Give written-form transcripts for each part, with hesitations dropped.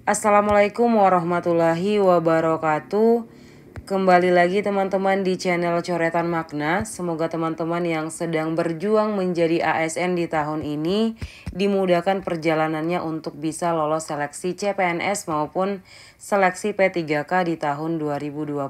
Assalamualaikum warahmatullahi wabarakatuh. Kembali lagi teman-teman di channel Coretan Makna. Semoga teman-teman yang sedang berjuang menjadi ASN di tahun ini dimudahkan perjalanannya untuk bisa lolos seleksi CPNS maupun seleksi P3K di tahun 2024.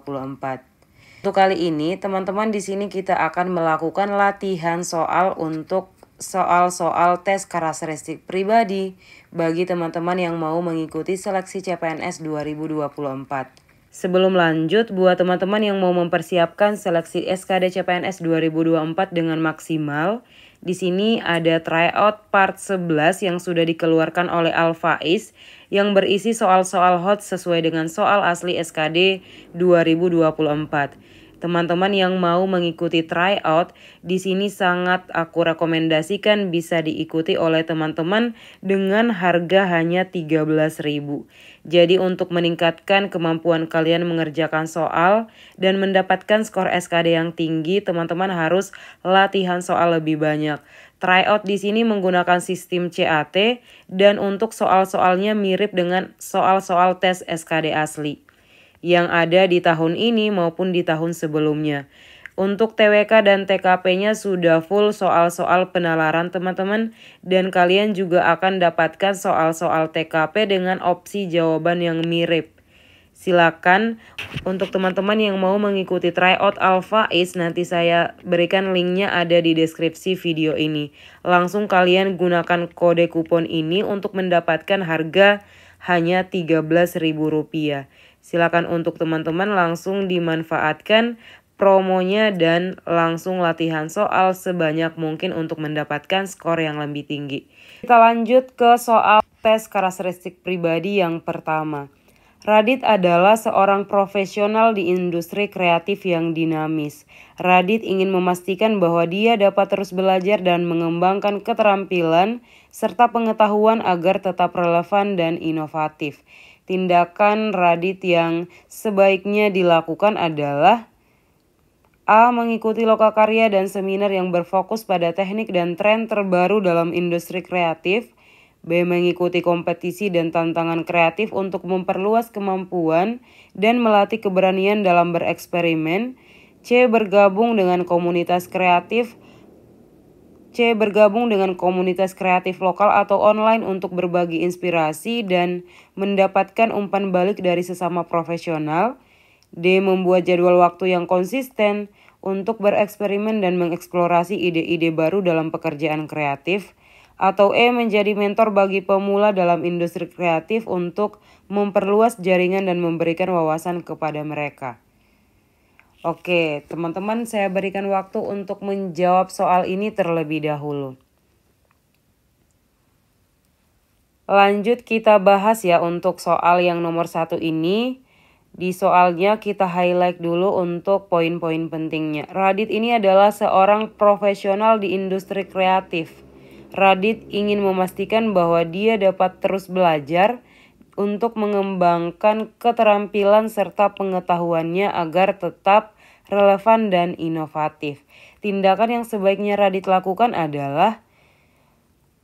Untuk kali ini teman-teman di sini kita akan melakukan latihan soal untuk soal-soal tes karakteristik pribadi bagi teman-teman yang mau mengikuti seleksi CPNS 2024. Sebelum lanjut, buat teman-teman yang mau mempersiapkan seleksi SKD CPNS 2024 dengan maksimal, di sini ada tryout part 11 yang sudah dikeluarkan oleh Al-Faiz yang berisi soal-soal hot sesuai dengan soal asli SKD 2024. Teman-teman yang mau mengikuti tryout, di sini sangat aku rekomendasikan bisa diikuti oleh teman-teman dengan harga hanya 13.000. Jadi untuk meningkatkan kemampuan kalian mengerjakan soal dan mendapatkan skor SKD yang tinggi, teman-teman harus latihan soal lebih banyak. Tryout di sini menggunakan sistem CAT dan untuk soal-soalnya mirip dengan soal-soal tes SKD asli yang ada di tahun ini maupun di tahun sebelumnya. Untuk TWK dan TKP-nya sudah full soal-soal penalaran teman-teman, dan kalian juga akan dapatkan soal-soal TKP dengan opsi jawaban yang mirip. Silakan untuk teman-teman yang mau mengikuti tryout Al-Faiz, nanti saya berikan linknya ada di deskripsi video ini. Langsung kalian gunakan kode kupon ini untuk mendapatkan harga hanya Rp13.000. Silakan untuk teman-teman langsung dimanfaatkan promonya dan langsung latihan soal sebanyak mungkin untuk mendapatkan skor yang lebih tinggi. Kita lanjut ke soal tes karakteristik pribadi yang pertama. Radit adalah seorang profesional di industri kreatif yang dinamis. Radit ingin memastikan bahwa dia dapat terus belajar dan mengembangkan keterampilan serta pengetahuan agar tetap relevan dan inovatif. Tindakan Radit yang sebaiknya dilakukan adalah A. Mengikuti lokakarya dan seminar yang berfokus pada teknik dan tren terbaru dalam industri kreatif. B. Mengikuti kompetisi dan tantangan kreatif untuk memperluas kemampuan dan melatih keberanian dalam bereksperimen. C. Bergabung dengan komunitas kreatif lokal atau online untuk berbagi inspirasi dan mendapatkan umpan balik dari sesama profesional. D. Membuat jadwal waktu yang konsisten untuk bereksperimen dan mengeksplorasi ide-ide baru dalam pekerjaan kreatif. Atau E. Menjadi mentor bagi pemula dalam industri kreatif untuk memperluas jaringan dan memberikan wawasan kepada mereka. Oke, teman-teman, saya berikan waktu untuk menjawab soal ini terlebih dahulu. Lanjut kita bahas ya untuk soal yang nomor 1 ini. Di soalnya kita highlight dulu untuk poin-poin pentingnya. Radit ini adalah seorang profesional di industri kreatif. Radit ingin memastikan bahwa dia dapat terus belajar untuk mengembangkan keterampilan serta pengetahuannya agar tetap relevan dan inovatif. Tindakan yang sebaiknya Radit lakukan adalah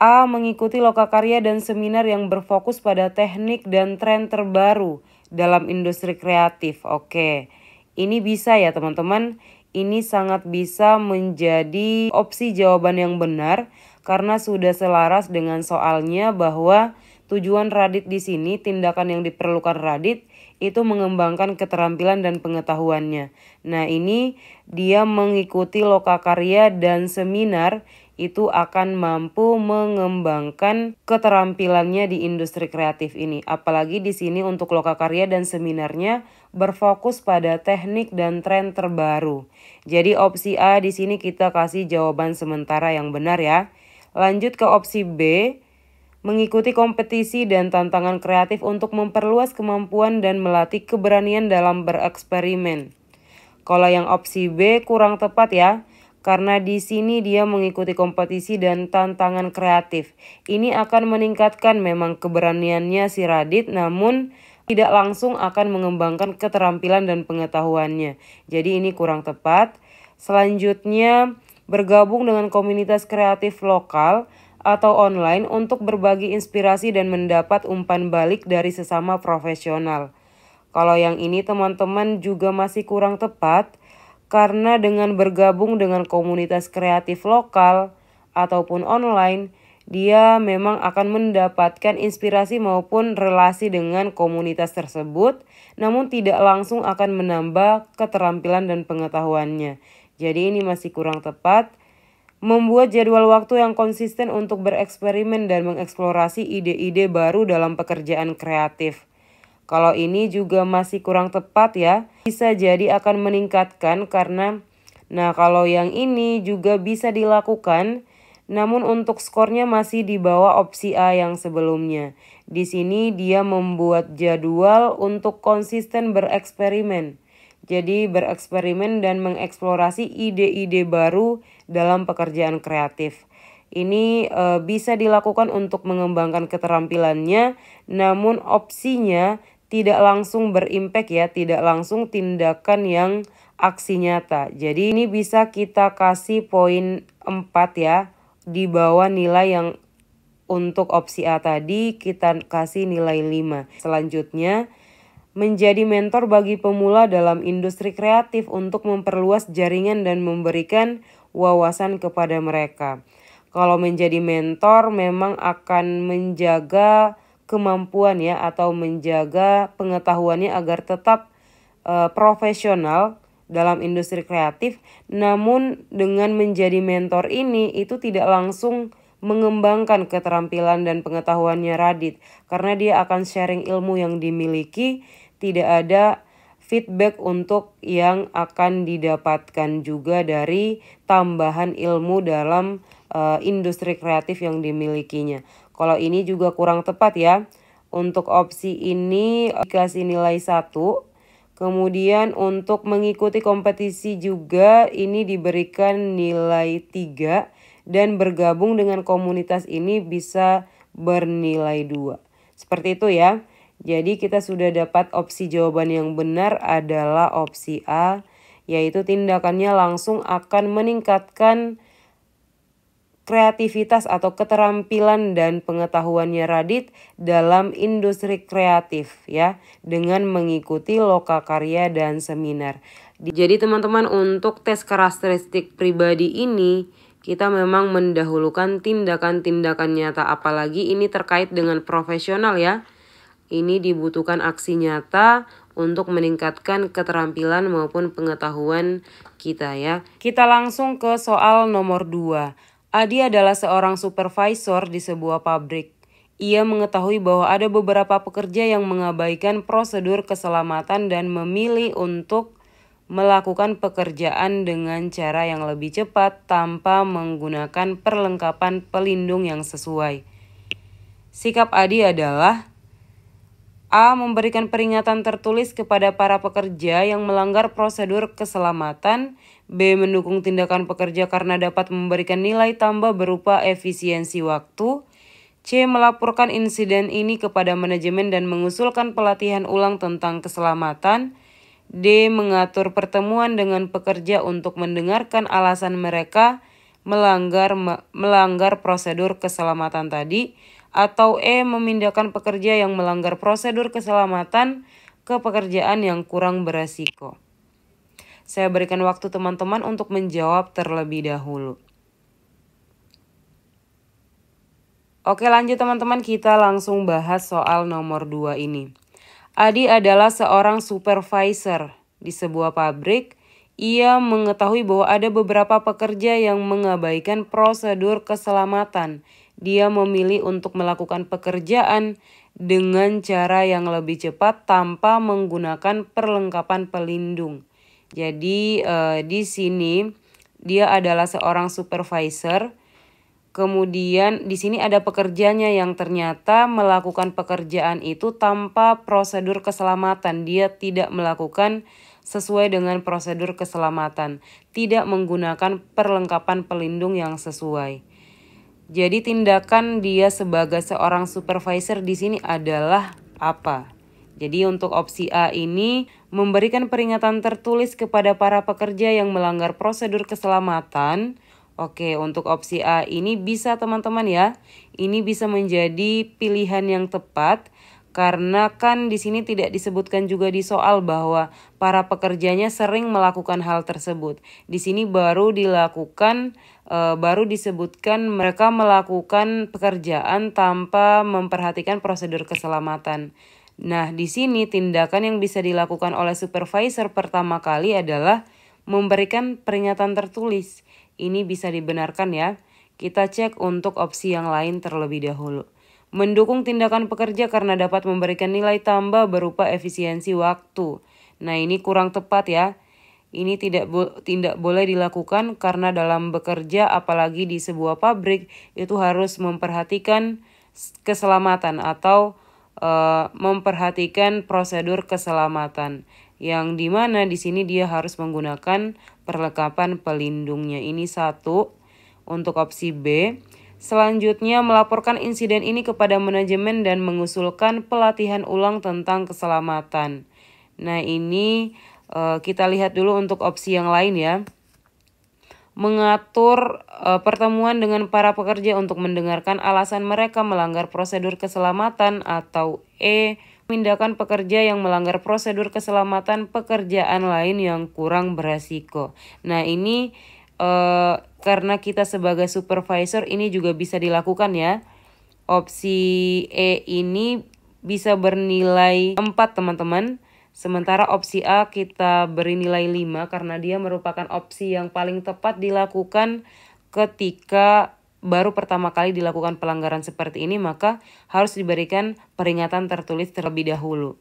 A. Mengikuti lokakarya dan seminar yang berfokus pada teknik dan tren terbaru dalam industri kreatif. Oke, ini bisa ya teman-teman. Ini sangat bisa menjadi opsi jawaban yang benar karena sudah selaras dengan soalnya bahwa tujuan Radit di sini, tindakan yang diperlukan Radit itu mengembangkan keterampilan dan pengetahuannya. Nah, ini dia mengikuti lokakarya dan seminar itu akan mampu mengembangkan keterampilannya di industri kreatif ini. Apalagi di sini untuk lokakarya dan seminarnya berfokus pada teknik dan tren terbaru. Jadi opsi A di sini kita kasih jawaban sementara yang benar ya. Lanjut ke opsi B. Mengikuti kompetisi dan tantangan kreatif untuk memperluas kemampuan dan melatih keberanian dalam bereksperimen. Kalau yang opsi B kurang tepat ya. Karena di sini dia mengikuti kompetisi dan tantangan kreatif. Ini akan meningkatkan memang keberaniannya si Radit, namun tidak langsung akan mengembangkan keterampilan dan pengetahuannya. Jadi ini kurang tepat. Selanjutnya, bergabung dengan komunitas kreatif lokal atau online untuk berbagi inspirasi dan mendapat umpan balik dari sesama profesional. Kalau yang ini teman-teman juga masih kurang tepat karena dengan bergabung dengan komunitas kreatif lokal ataupun online, dia memang akan mendapatkan inspirasi maupun relasi dengan komunitas tersebut, namun tidak langsung akan menambah keterampilan dan pengetahuannya. Jadi ini masih kurang tepat. Membuat jadwal waktu yang konsisten untuk bereksperimen dan mengeksplorasi ide-ide baru dalam pekerjaan kreatif. Kalau ini juga masih kurang tepat ya, bisa jadi akan meningkatkan kalau yang ini juga bisa dilakukan, namun untuk skornya masih di bawah opsi A yang sebelumnya. Di sini dia membuat jadwal untuk konsisten bereksperimen. Jadi bereksperimen dan mengeksplorasi ide-ide baru dalam pekerjaan kreatif. Ini bisa dilakukan untuk mengembangkan keterampilannya, namun opsinya tidak langsung berimpact ya, tidak langsung tindakan yang aksi nyata. Jadi ini bisa kita kasih poin 4 ya, di bawah nilai yang untuk opsi A tadi kita kasih nilai 5. Selanjutnya, menjadi mentor bagi pemula dalam industri kreatif untuk memperluas jaringan dan memberikan wawasan kepada mereka. Kalau menjadi mentor memang akan menjaga kemampuan ya atau menjaga pengetahuannya agar tetap profesional dalam industri kreatif. Namun dengan menjadi mentor ini itu tidak langsung mengembangkan keterampilan dan pengetahuannya Radit, karena dia akan sharing ilmu yang dimiliki, tidak ada feedback untuk yang akan didapatkan juga dari tambahan ilmu dalam industri kreatif yang dimilikinya. Kalau ini juga kurang tepat ya. Untuk opsi ini dikasih nilai 1. Kemudian untuk mengikuti kompetisi juga ini diberikan nilai 3. Dan bergabung dengan komunitas ini bisa bernilai 2. Seperti itu ya. Jadi kita sudah dapat opsi jawaban yang benar adalah opsi A, yaitu tindakannya langsung akan meningkatkan kreativitas atau keterampilan dan pengetahuannya Radit dalam industri kreatif ya, dengan mengikuti lokakarya dan seminar. Jadi teman-teman, untuk tes karakteristik pribadi ini kita memang mendahulukan tindakan-tindakan nyata, apalagi ini terkait dengan profesional ya. Ini dibutuhkan aksi nyata untuk meningkatkan keterampilan maupun pengetahuan kita ya. Kita langsung ke soal nomor 2. Adi adalah seorang supervisor di sebuah pabrik. Ia mengetahui bahwa ada beberapa pekerja yang mengabaikan prosedur keselamatan dan memilih untuk melakukan pekerjaan dengan cara yang lebih cepat tanpa menggunakan perlengkapan pelindung yang sesuai. Sikap Adi adalah A. Memberikan peringatan tertulis kepada para pekerja yang melanggar prosedur keselamatan. B. Mendukung tindakan pekerja karena dapat memberikan nilai tambah berupa efisiensi waktu. C. Melaporkan insiden ini kepada manajemen dan mengusulkan pelatihan ulang tentang keselamatan. D. Mengatur pertemuan dengan pekerja untuk mendengarkan alasan mereka melanggar prosedur keselamatan tadi. Atau E. Memindahkan pekerja yang melanggar prosedur keselamatan ke pekerjaan yang kurang beresiko. Saya berikan waktu teman-teman untuk menjawab terlebih dahulu. Oke, lanjut teman-teman, kita langsung bahas soal nomor 2 ini. Adi adalah seorang supervisor di sebuah pabrik. Ia mengetahui bahwa ada beberapa pekerja yang mengabaikan prosedur keselamatan. Dia memilih untuk melakukan pekerjaan dengan cara yang lebih cepat tanpa menggunakan perlengkapan pelindung. Jadi di sini dia adalah seorang supervisor. Kemudian di sini ada pekerjanya yang ternyata melakukan pekerjaan itu tanpa prosedur keselamatan. Dia tidak melakukan sesuai dengan prosedur keselamatan, tidak menggunakan perlengkapan pelindung yang sesuai. Jadi tindakan dia sebagai seorang supervisor di sini adalah apa? Jadi untuk opsi A ini memberikan peringatan tertulis kepada para pekerja yang melanggar prosedur keselamatan. Oke, untuk opsi A ini bisa teman-teman ya. Ini bisa menjadi pilihan yang tepat karena kan di sini tidak disebutkan juga di soal bahwa para pekerjanya sering melakukan hal tersebut. Di sini baru disebutkan mereka melakukan pekerjaan tanpa memperhatikan prosedur keselamatan. Nah, di sini tindakan yang bisa dilakukan oleh supervisor pertama kali adalah memberikan peringatan tertulis. Ini bisa dibenarkan ya. Kita cek untuk opsi yang lain terlebih dahulu. Mendukung tindakan pekerja karena dapat memberikan nilai tambah berupa efisiensi waktu. Nah, ini kurang tepat ya. Ini tidak boleh dilakukan karena dalam bekerja apalagi di sebuah pabrik itu harus memperhatikan keselamatan atau memperhatikan prosedur keselamatan. Yang dimana di sini dia harus menggunakan perlengkapan pelindungnya. Ini satu untuk opsi B. Selanjutnya melaporkan insiden ini kepada manajemen dan mengusulkan pelatihan ulang tentang keselamatan. Nah ini kita lihat dulu untuk opsi yang lain ya. Mengatur pertemuan dengan para pekerja untuk mendengarkan alasan mereka melanggar prosedur keselamatan, atau E. Memindahkan pekerja yang melanggar prosedur keselamatan pekerjaan lain yang kurang beresiko. Nah ini karena kita sebagai supervisor ini juga bisa dilakukan ya. Opsi E ini bisa bernilai 4 teman-teman. Sementara opsi A kita beri nilai 5 karena dia merupakan opsi yang paling tepat dilakukan ketika baru pertama kali dilakukan pelanggaran seperti ini, maka harus diberikan peringatan tertulis terlebih dahulu.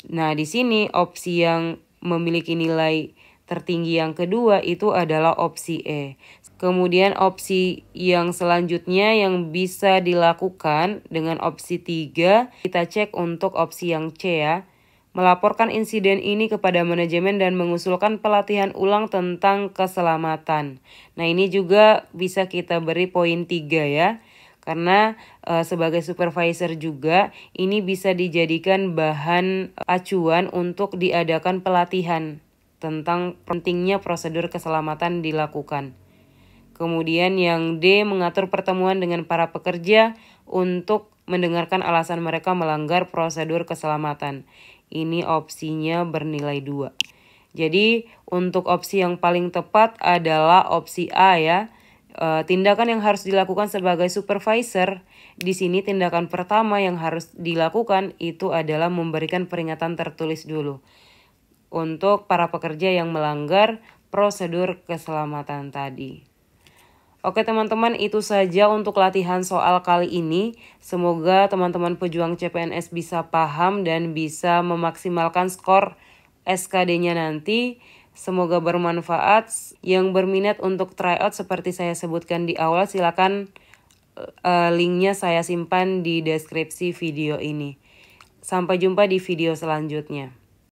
Nah, di sini opsi yang memiliki nilai tertinggi yang kedua itu adalah opsi E. Kemudian opsi yang selanjutnya yang bisa dilakukan dengan opsi 3, kita cek untuk opsi yang C ya. Melaporkan insiden ini kepada manajemen dan mengusulkan pelatihan ulang tentang keselamatan. Nah ini juga bisa kita beri poin 3 ya. Karena sebagai supervisor juga ini bisa dijadikan bahan acuan untuk diadakan pelatihan tentang pentingnya prosedur keselamatan dilakukan. Kemudian yang D, mengatur pertemuan dengan para pekerja untuk mendengarkan alasan mereka melanggar prosedur keselamatan. Ini opsinya bernilai 2. Jadi untuk opsi yang paling tepat adalah opsi A ya. Tindakan yang harus dilakukan sebagai supervisor, di sini tindakan pertama yang harus dilakukan itu adalah memberikan peringatan tertulis dulu untuk para pekerja yang melanggar prosedur keselamatan tadi. Oke teman-teman, itu saja untuk latihan soal kali ini. Semoga teman-teman pejuang CPNS bisa paham dan bisa memaksimalkan skor SKD-nya nanti. Semoga bermanfaat. Yang berminat untuk tryout seperti saya sebutkan di awal, silakan linknya saya simpan di deskripsi video ini. Sampai jumpa di video selanjutnya.